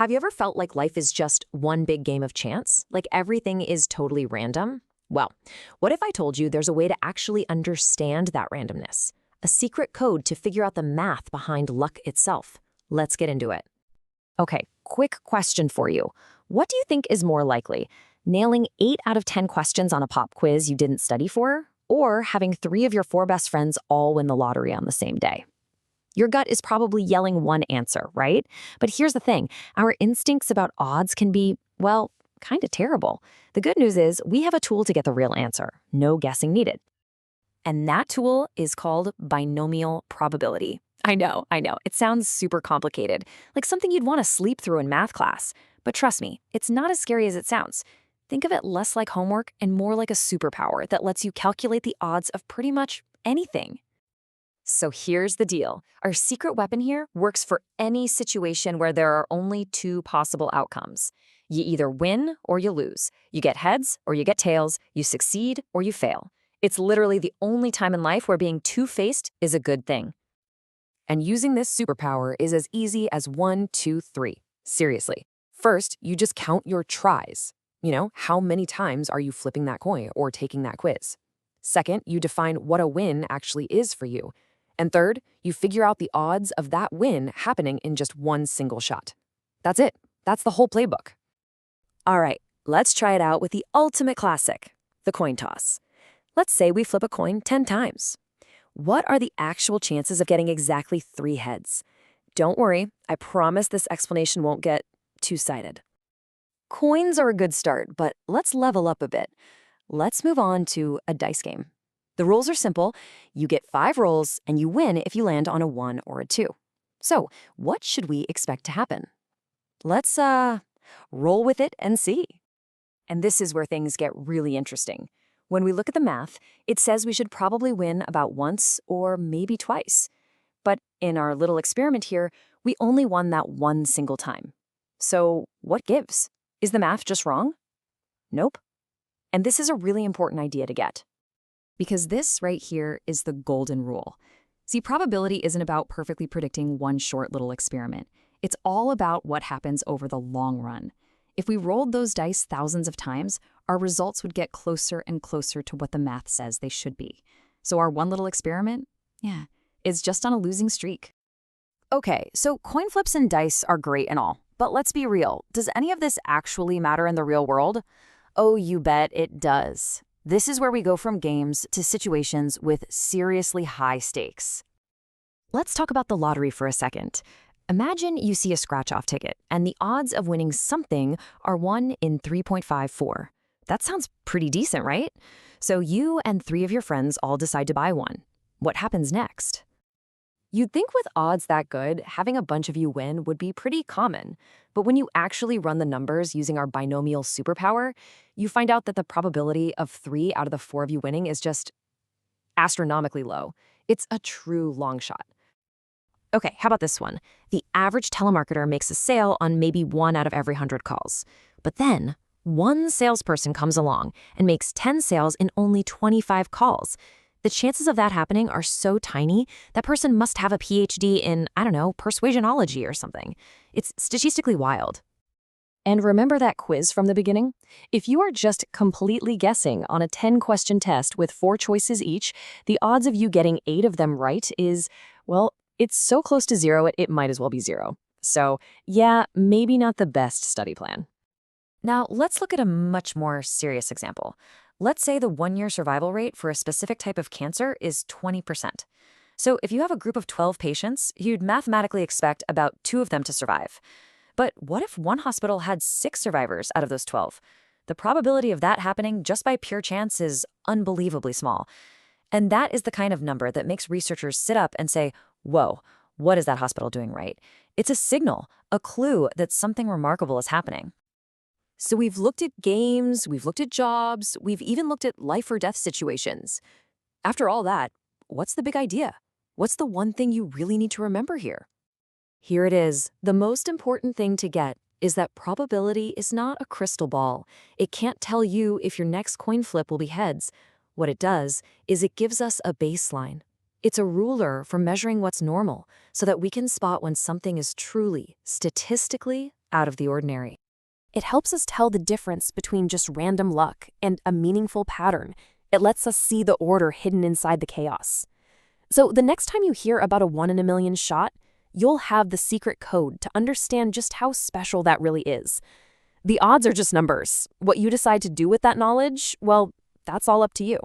Have you ever felt like life is just one big game of chance? Like everything is totally random? Well, what if I told you there's a way to actually understand that randomness? A secret code to figure out the math behind luck itself. Let's get into it. Okay, quick question for you. What do you think is more likely? Nailing 8 out of 10 questions on a pop quiz you didn't study for? Or having 3 of your 4 best friends all win the lottery on the same day? Your gut is probably yelling one answer, right? But here's the thing. Our instincts about odds can be, well, kind of terrible. The good news is we have a tool to get the real answer. No guessing needed. And that tool is called binomial probability. I know. It sounds super complicated, like something you'd want to sleep through in math class. But trust me, it's not as scary as it sounds. Think of it less like homework and more like a superpower that lets you calculate the odds of pretty much anything. So here's the deal. Our secret weapon here works for any situation where there are only 2 possible outcomes. You either win or you lose. You get heads or you get tails. You succeed or you fail. It's literally the only time in life where being two-faced is a good thing. And using this superpower is as easy as 1, 2, 3. Seriously. First, you just count your tries. How many times are you flipping that coin or taking that quiz? Second, you define what a win actually is for you. And third, you figure out the odds of that win happening in just one single shot. That's it. That's the whole playbook. All right, let's try it out with the ultimate classic, the coin toss. Let's say we flip a coin 10 times. What are the actual chances of getting exactly 3 heads? Don't worry, I promise this explanation won't get two-sided. Coins are a good start, but let's level up a bit. Let's move on to a dice game. The rules are simple. You get 5 rolls, and you win if you land on a 1 or a 2. So, what should we expect to happen? Let's, roll with it and see. And this is where things get really interesting. When we look at the math, it says we should probably win about once or maybe twice. But in our little experiment here, we only won that one single time. So, what gives? Is the math just wrong? Nope. And this is a really important idea to get. Because this right here is the golden rule. See, probability isn't about perfectly predicting one short little experiment. It's all about what happens over the long run. If we rolled those dice thousands of times, our results would get closer and closer to what the math says they should be. So our one little experiment, is just on a losing streak. Okay, so coin flips and dice are great and all, but let's be real. Does any of this actually matter in the real world? Oh, you bet it does. This is where we go from games to situations with seriously high stakes. Let's talk about the lottery for a second. Imagine you see a scratch-off ticket, and the odds of winning something are 1 in 3.54. That sounds pretty decent, right? So you and 3 of your friends all decide to buy one. What happens next? You'd think with odds that good, having a bunch of you win would be pretty common. But when you actually run the numbers using our binomial superpower, you find out that the probability of 3 out of the 4 of you winning is just astronomically low. It's a true long shot. Okay, how about this one? The average telemarketer makes a sale on maybe 1 out of every 100 calls. But then, one salesperson comes along and makes 10 sales in only 25 calls. The chances of that happening are so tiny, that person must have a PhD in, persuasionology or something. It's statistically wild. And remember that quiz from the beginning? If you are just completely guessing on a 10-question test with 4 choices each, the odds of you getting 8 of them right is, well, it's so close to 0, it might as well be 0. So, yeah, maybe not the best study plan. Now, let's look at a much more serious example. Let's say the 1-year survival rate for a specific type of cancer is 20%. So if you have a group of 12 patients, you'd mathematically expect about 2 of them to survive. But what if one hospital had 6 survivors out of those 12? The probability of that happening just by pure chance is unbelievably small. And that is the kind of number that makes researchers sit up and say, whoa, what is that hospital doing right? It's a signal, a clue that something remarkable is happening. So we've looked at games, we've looked at jobs, we've even looked at life or death situations. After all that, what's the big idea? What's the one thing you really need to remember here? Here it is. The most important thing to get is that probability is not a crystal ball. It can't tell you if your next coin flip will be heads. What it does is it gives us a baseline. It's a ruler for measuring what's normal so that we can spot when something is truly, statistically, out of the ordinary. It helps us tell the difference between just random luck and a meaningful pattern. It lets us see the order hidden inside the chaos. So the next time you hear about a 1 in a million shot, you'll have the secret code to understand just how special that really is. The odds are just numbers. What you decide to do with that knowledge, well, that's all up to you.